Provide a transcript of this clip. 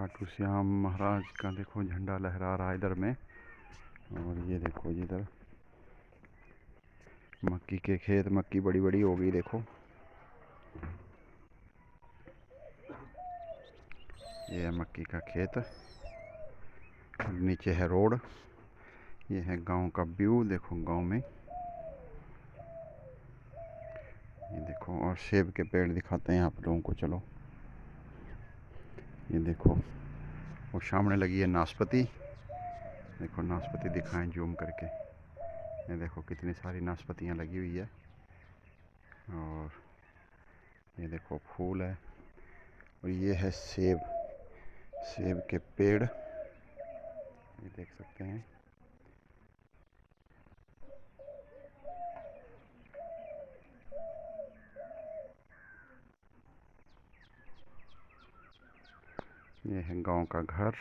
खाटू श्याम महाराज का देखो झंडा लहरा रहा है इधर में। और ये देखो इधर मक्की के खेत, मक्की बड़ी बड़ी हो गई देखो। ये है मक्की का खेत, नीचे है रोड। ये है गांव का व्यू, देखो गांव में ये देखो। और सेब के पेड़ दिखाते हैं आप लोगों को, चलो। ये देखो वो सामने लगी है नाशपाती, देखो नाशपाती दिखाएं जूम करके। ये देखो कितनी सारी नाशपातियाँ लगी हुई है। और ये देखो फूल है। और ये है सेब, सेब के पेड़, ये देख सकते हैं। ये है गांव का घर।